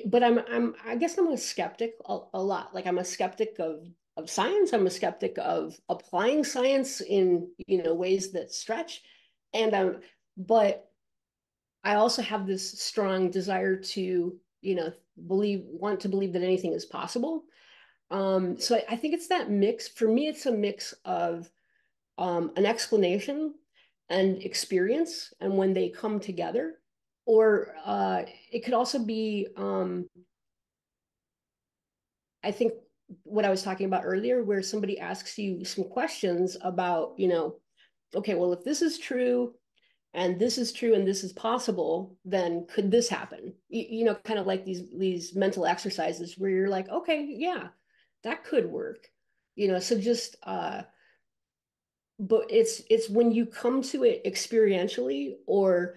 but I guess I'm a skeptic a lot. Like I'm a skeptic of science. I'm a skeptic of applying science in ways that stretch, and but I also have this strong desire to want to believe that anything is possible. So I think it's that mix. For me, it's a mix of an explanation and experience, and when they come together, or it could also be, I think, what I was talking about earlier, where somebody asks you some questions about, okay, well, if this is true and this is true and this is possible, then could this happen? Kind of like these mental exercises where you're like, okay, yeah, that could work. So just but it's when you come to it experientially or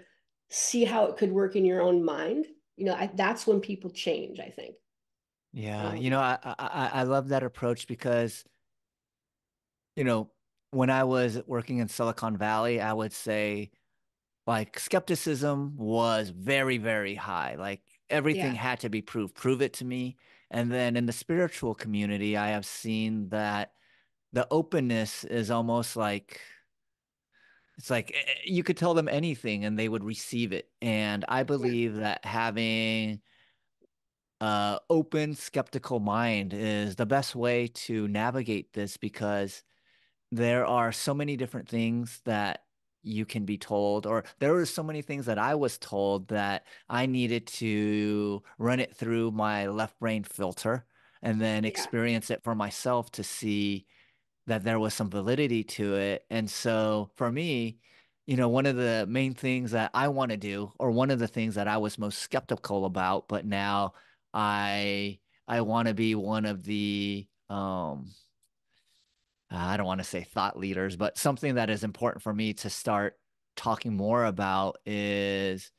see how it could work in your own mind, that's when people change, I think.
Yeah,
Um,
I love that approach because, you know, when I was working in Silicon Valley, I would say like skepticism was very, very high. Like everything
yeah,
had to be proved. Prove it to me. And then in the spiritual community, I have seen that the openness is almost like it's like you could tell them anything and they would receive it. And I
yeah,
believe that having open, skeptical mind is the best way to navigate this because there are so many different things that you can be told, or there were so many things that I was told that I needed to run it through my left brain filter and then
yeah,
experience it for myself to see that there was some validity to it. And so for me, one of the main things that I want to do, or one of the things that I was most skeptical about, but now I want to be one of the I don't want to say thought leaders, but something that is important for me to start talking more about is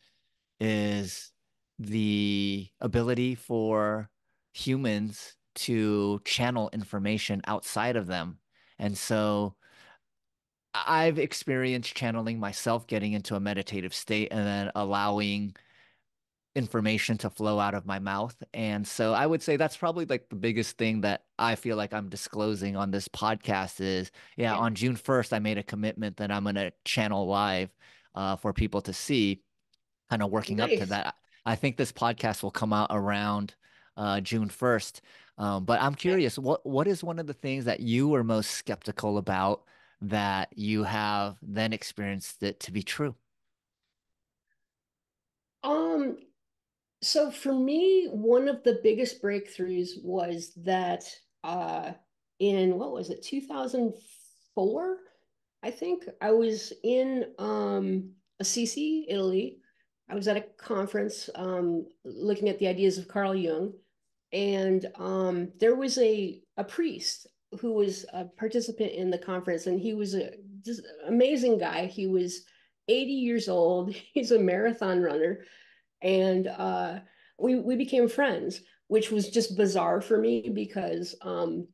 the ability for humans to channel information outside of them. And so I've experienced channeling myself, getting into a meditative state and then allowing information to flow out of my mouth. And so I would say that's probably like the biggest thing that I feel like I'm disclosing on this podcast is, yeah,
yeah.
on June 1st, I made a commitment that I'm going to channel live for people to see, kind of working up to
Nice.
that. I think this podcast will come out around June 1st. But I'm curious, what is one of the things that you were most skeptical about that you have then experienced it to be true?
Um, so for me, one of the biggest breakthroughs was that in what was it, 2004, I think I was in Assisi, Italy. I was at a conference looking at the ideas of Carl Jung, and there was a priest who was a participant in the conference, and he was a just amazing guy. He was 80 years old. He's a marathon runner, and we became friends, which was just bizarre for me because I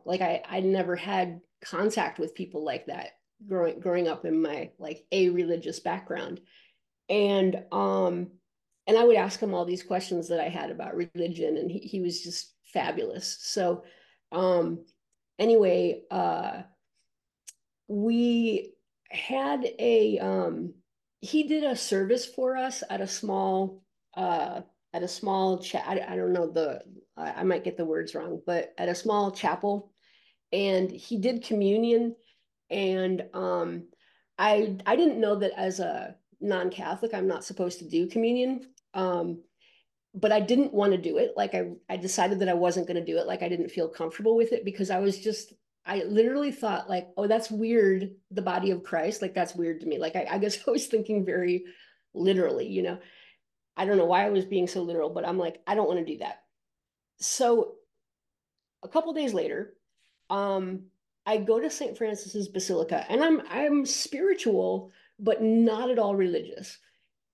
like I never had contact with people like that growing up in my like a religious background, and I would ask him all these questions that I had about religion, and he was just fabulous. So um anyway, we had a he did a service for us at a small I don't know I might get the words wrong, but at a small chapel, and he did communion, and I didn't know that as a non-Catholic I'm not supposed to do communion. But I didn't want to do it. Like I decided that I wasn't going to do it. Like I didn't feel comfortable with it because I literally thought like, oh, that's weird. The body of Christ, like that's weird to me. Like I guess I was thinking very literally, you know. I don't know why I was being so literal, but I'm like, I don't want to do that. So a couple days later, um, I go to St. Francis's Basilica, and I'm spiritual, but not at all religious.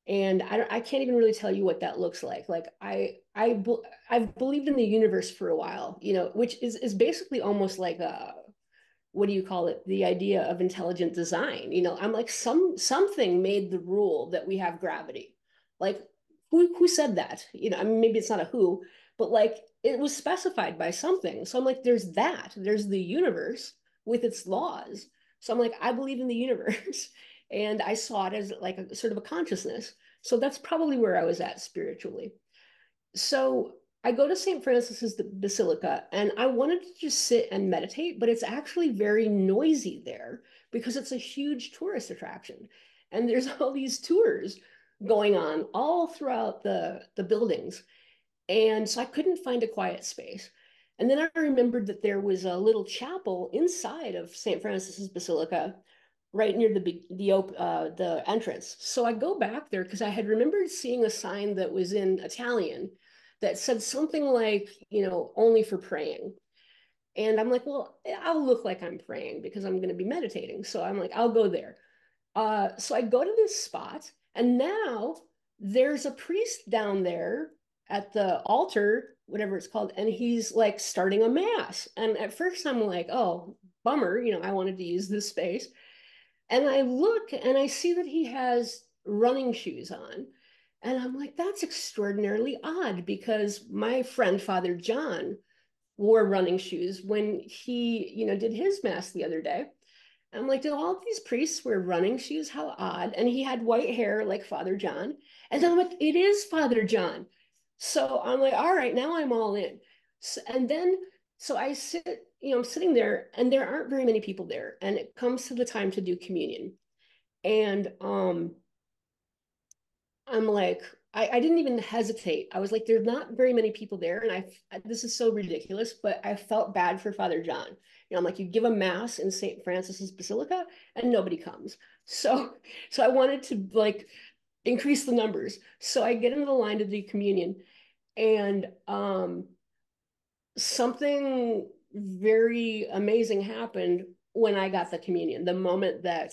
And I can't even really tell you what that looks like. Like I've believed in the universe for a while, you know, which is basically almost like a what do you call it? The idea of intelligent design. You know, I'm like something made the rule that we have gravity. Like who said that? You know, I mean maybe it's not a who, but like it was specified by something. So I'm like, there's that. There's the universe with its laws. So I'm like, I believe in the universe. And I saw it as like a sort of a consciousness. So that's probably where I was at spiritually. So I go to St. Francis's Basilica, and I wanted to just sit and meditate, but it's actually very noisy there because it's a huge tourist attraction. And there's all these tours going on all throughout the buildings. And so I couldn't find a quiet space. And then I remembered that there was a little chapel inside of St. Francis's Basilica right near the entrance. So I go back there because I had remembered seeing a sign that was in Italian that said something like, you know, only for praying. And I'm like, well, I'll look like I'm praying because I'm going to be meditating. So I'm like, I'll go there. So I go to this spot, and now there's a priest down there at the altar, whatever it's called, and he's like starting a mass. And at first I'm like, oh, bummer, you know, I wanted to use this space. And I look and I see that he has running shoes on. And I'm like, that's extraordinarily odd because my friend, Father John, wore running shoes when he, you know, did his mass the other day. I'm like, do all these priests wear running shoes? How odd. And he had white hair like Father John. And then I'm like, it is Father John. So I'm like, all right, now I'm all in. So, and then, so I sit, you know, I'm sitting there, and there aren't very many people there. And it comes to the time to do communion. And I'm like, I didn't even hesitate. I was like, there's not very many people there. And this is so ridiculous, but I felt bad for Father John. You know, I'm like, you give a mass in St. Francis's Basilica and nobody comes. So I wanted to like increase the numbers. So I get into the line to do communion, and something very amazing happened when I got the communion. The moment that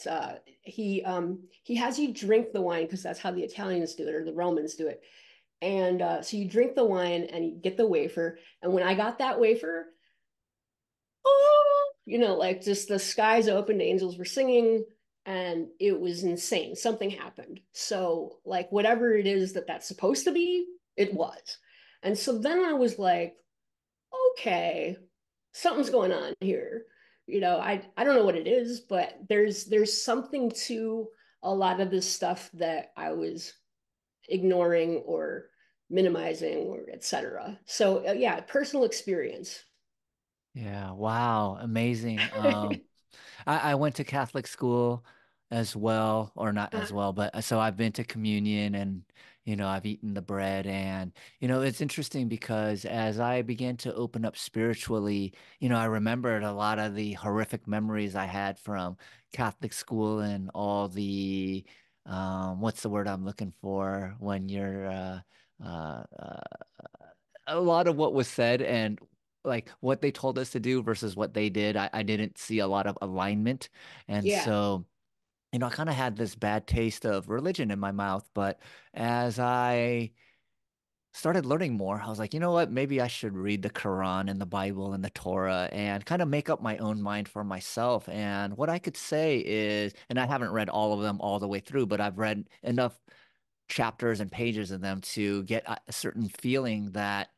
he has you drink the wine because that's how the Italians do it or the Romans do it. And so you drink the wine and you get the wafer. And when I got that wafer, oh, you know, like just the skies opened, angels were singing, and it was insane. Something happened. So like whatever it is that that's supposed to be, it was. And so then I was like, okay, something's going on here. You know, I don't know what it is, but there's something to a lot of this stuff that I was ignoring or minimizing or etc. So yeah, personal experience.
Yeah, wow, amazing. I went to Catholic school as well, or not
Uh,
as well, but so I've been to communion and, I've eaten the bread. And, it's interesting because as I began to open up spiritually, I remembered a lot of the horrific memories I had from Catholic school and all the, what's the word I'm looking for when you're, uh, uh, a lot of what was said and like what they told us to do versus what they did. I didn't see a lot of alignment. And
yeah,
so, I kind of had this bad taste of religion in my mouth. But as I started learning more, I was like, you know what? Maybe I should read the Quran and the Bible and the Torah and kind of make up my own mind for myself. And what I could say is, and I haven't read all of them all the way through, but I've read enough chapters and pages of them to get a certain feeling that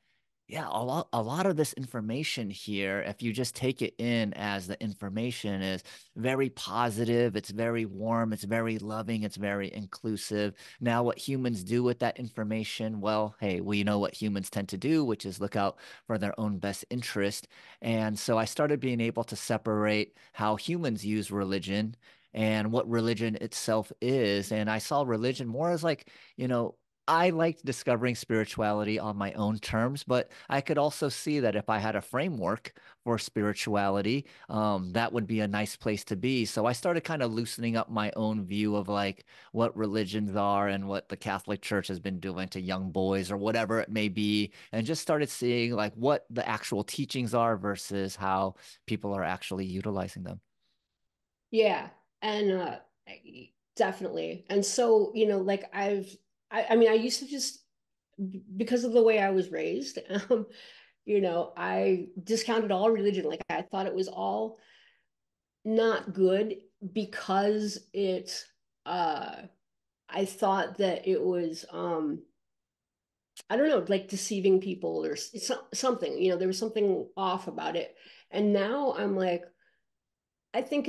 yeah, a lot of this information here, if you just take it in as the information is very positive, it's very warm, it's very loving, it's very inclusive. Now, what humans do with that information, well, hey, we know what humans tend to do, which is look out for their own best interest. And so I started being able to separate how humans use religion and what religion itself is. And I saw religion more as like, I liked discovering spirituality on my own terms, but I could also see that if I had a framework for spirituality, that would be a nice place to be. So I started kind of loosening up my own view of like what religions are and what the Catholic Church has been doing to young boys or whatever it may be, and just started seeing like what the actual teachings are versus how people are actually utilizing them.
yeah, and definitely. And so, like I mean, I used to just because of the way I was raised, I discounted all religion. Like I thought it was all not good because uh I thought that it was I don't know, like deceiving people or something, there was something off about it. And now I'm like, I think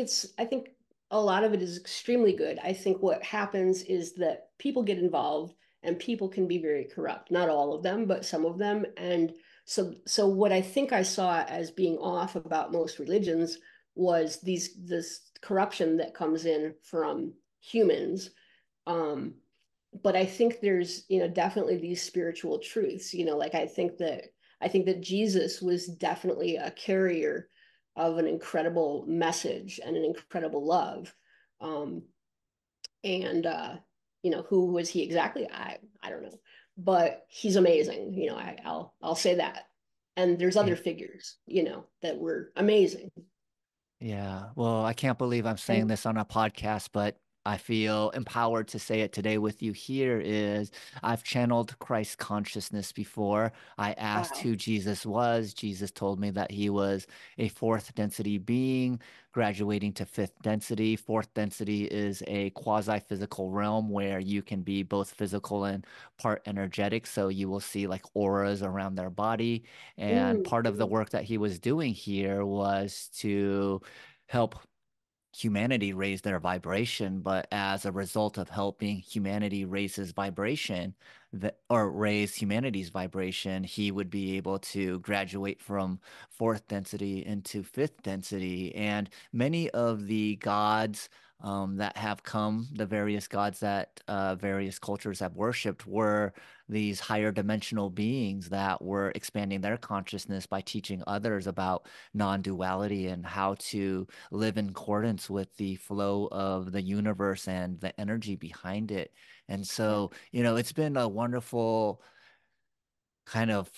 a lot of it is extremely good. I think what happens is that people get involved and people can be very corrupt. Not all of them, but some of them. And so what I think I saw as being off about most religions was this corruption that comes in from humans. Um, but I think there's, definitely these spiritual truths, like I think that Jesus was definitely a carrier of an incredible message and an incredible love. Um, and who was he exactly? I don't know. But he's amazing, I'll say that. And there's other figures, that were amazing.
Yeah. Well, I can't believe I'm saying
And
this on a podcast, but I feel empowered to say it today with you here is I've channeled Christ consciousness before. I asked
wow.
who Jesus was. Jesus told me that he was a fourth density being graduating to fifth density. Fourth density is a quasi-physical realm where you can be both physical and part energetic. So you will see like auras around their body. And
Mm,
part of the
mm,
work that he was doing here was to help humanity raise their vibration, but as a result of helping humanity raise his vibration, or raise humanity's vibration, he would be able to graduate from fourth density into fifth density. And many of the gods that have come, the various gods that various cultures have worshipped, were these higher dimensional beings that were expanding their consciousness by teaching others about non-duality and how to live in accordance with the flow of the universe and the energy behind it. And
yeah.
so, it's been a wonderful kind of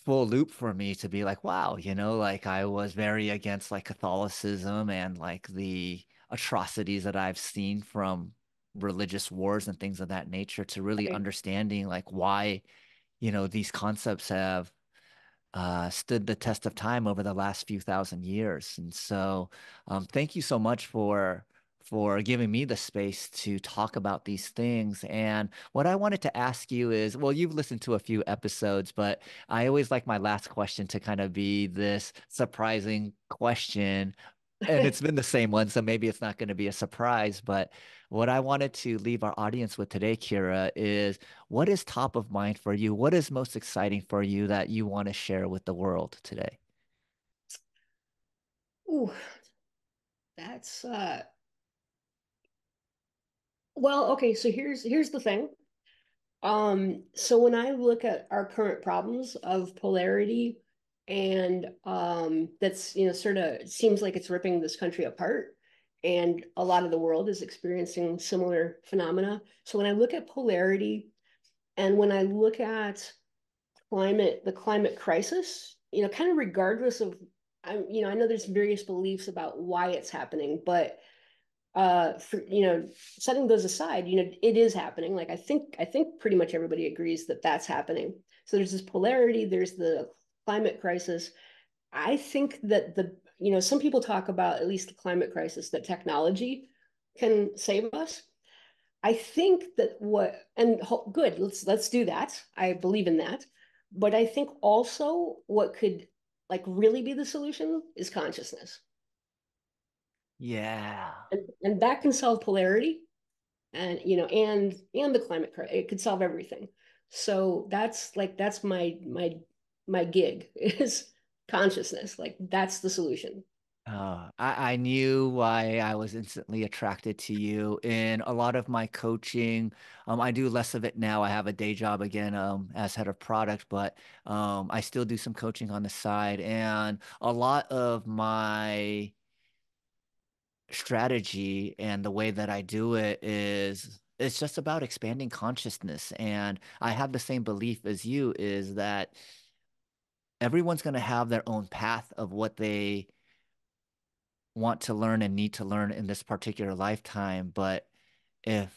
full loop for me to be like, wow, like I was very against like Catholicism and like the atrocities that I've seen from religious wars and things of that nature to really
Right.
understanding like why, these concepts have stood the test of time over the last few thousand years. And so, thank you so much for giving me the space to talk about these things. And what I wanted to ask you is, well, you've listened to a few episodes, but I always like my last question to kind of be this surprising question. And it's been the same one, so maybe it's not going to be a surprise. But what I wanted to leave our audience with today, Kira, is what is top of mind for you? What is most exciting for you that you want to share with the world today?
Ooh, that's well, okay, so here's the thing. So when I look at our current problems of polarity and that's, sort of seems like it's ripping this country apart, and a lot of the world is experiencing similar phenomena. So when I look at polarity and when I look at the climate crisis, kind of regardless of, I know there's various beliefs about why it's happening, but for setting those aside, it is happening. Like I think pretty much everybody agrees that that's happening. So there's this polarity, there's the climate crisis. I think that some people talk about, at least the climate crisis, that technology can save us. I think that good, let's do that. I believe in that. But I think also what could like really be the solution is consciousness.
Yeah.
And that can solve polarity and and the climate crisis. It could solve everything. So that's my gig is consciousness. Like that's the solution.
I knew why I was instantly attracted to you. In a lot of my coaching, I do less of it now. I have a day job again, as head of product, but I still do some coaching on the side. And a lot of my strategy and the way that I do it is it's just about expanding consciousness. And I have the same belief as you is that everyone's going to have their own path of what they want to learn and need to learn in this particular lifetime. But if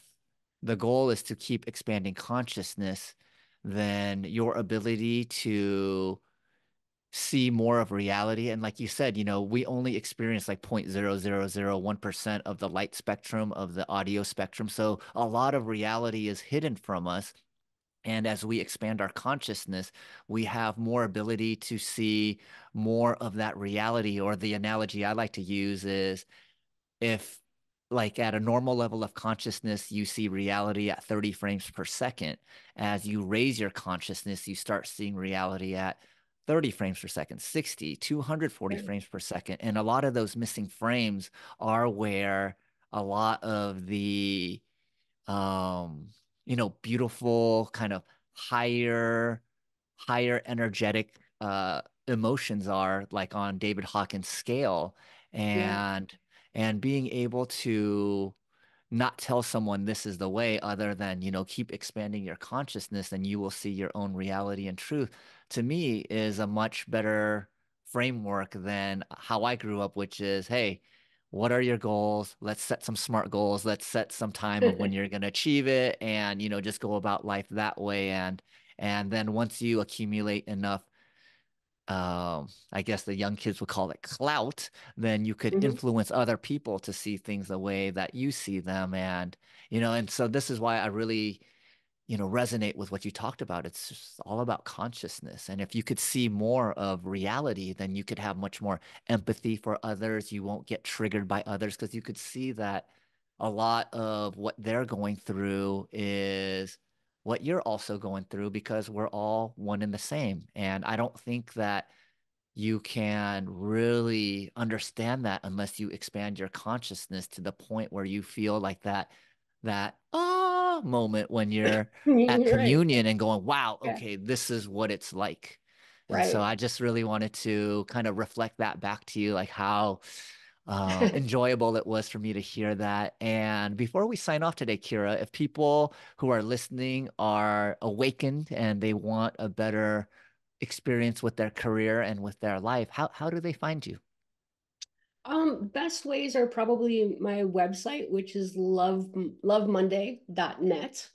the goal is to keep expanding consciousness, then your ability to see more of reality. And like you said, we only experience like 0.0001% of the light spectrum of the audio spectrum. So a lot of reality is hidden from us. And as we expand our consciousness, we have more ability to see more of that reality. Or the analogy I like to use is if like at a normal level of consciousness, you see reality at 30 frames per second. As you raise your consciousness, you start seeing reality at 30 frames per second, 60, 240
Right.
frames per second. And a lot of those missing frames are where a lot of the um, beautiful kind of higher energetic emotions are like on David Hawkins' scale.
Yeah.
And being able to not tell someone this is the way other than, keep expanding your consciousness and you will see your own reality and truth, to me is a much better framework than how I grew up, which is, hey, what are your goals? Let's set some smart goals. Let's set some time of when you're going to achieve it and, just go about life that way. And then once you accumulate enough I guess the young kids would call it clout, then you could
Mhm.
influence other people to see things the way that you see them. And so this is why I really, resonate with what you talked about. It's just all about consciousness. And if you could see more of reality, then you could have much more empathy for others. You won't get triggered by others because you could see that a lot of what they're going through is what you're also going through because we're all one and the same. And I don't think that you can really understand that unless you expand your consciousness to the point where you feel like that moment when you're at
You're right.
communion and going, wow,
Yeah.
okay, this is what it's like. And so
Right.
I just really wanted to kind of reflect that back to you, like how enjoyable it was for me to hear that. And before we sign off today, Kira, if people who are listening are awakened and they want a better experience with their career and with their life, how do they find you?
Best ways are probably my website, which is lovemonday.net.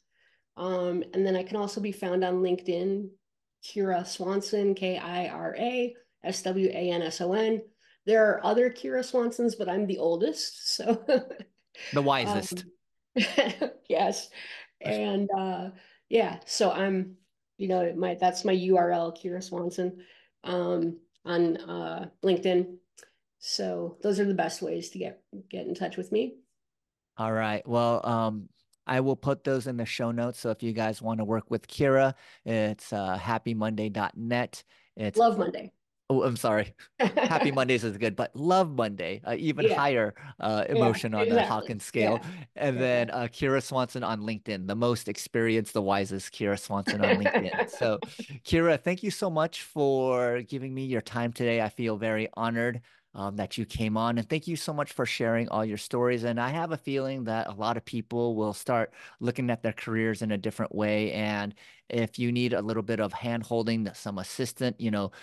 And then I can also be found on LinkedIn, Kira Swanson, KiraSwanson. There are other Kira Swansons, but I'm the oldest, so
The wisest.
um, yes. And yeah, so I'm, my that's my URL, Kira Swanson, on LinkedIn. So those are the best ways to get in touch with me.
All right. Well, I will put those in the show notes. So if you guys want to work with Kira, it's happymonday.net. It's
Love Monday.
Oh, I'm sorry. Happy
Yeah,
Mondays is good, but Love Monday, even higher
yeah,
emotion on the
exactly.
Hawkins scale.
Yeah,
And
yeah.
then Kira Swanson on LinkedIn, the most experienced, the wisest Kira Swanson on LinkedIn. So, Kira, thank you so much for giving me your time today. I feel very honored that you came on. And thank you so much for sharing all your stories. And I have a feeling that a lot of people will start looking at their careers in a different way. And if you need a little bit of hand holding, some assistant,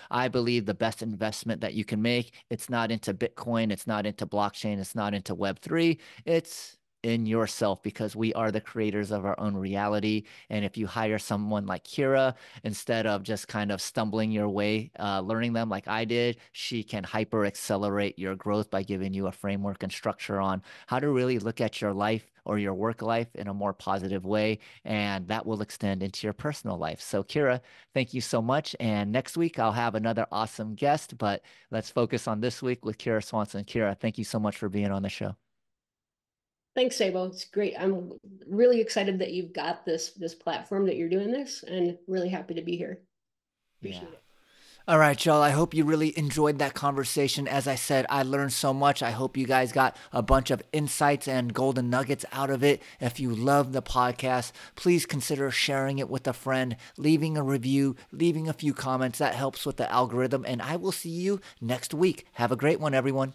I believe the best investment that you can make, it's not into Bitcoin, it's not into blockchain, it's not into Web3, it's in yourself because we are the creators of our own reality. And if you hire someone like Kira, instead of just kind of stumbling your way, learning them like I did, she can hyper accelerate your growth by giving you a framework and structure on how to really look at your life or your work life in a more positive way. And that will extend into your personal life. So, Kira, thank you so much. And next week, I'll have another awesome guest, but let's focus on this week with Kira Swanson. Kira, thank you so much for being on the show.
Thanks, Seibo. It's great. I'm really excited that you've got this platform that you're doing this, and really happy to be here.
Yeah.
Appreciate it.
All right, y'all. I hope you really enjoyed that conversation. As I said, I learned so much. I hope you guys got a bunch of insights and golden nuggets out of it. If you love the podcast, please consider sharing it with a friend, leaving a review, leaving a few comments. That helps with the algorithm. And I will see you next week. Have a great one, everyone.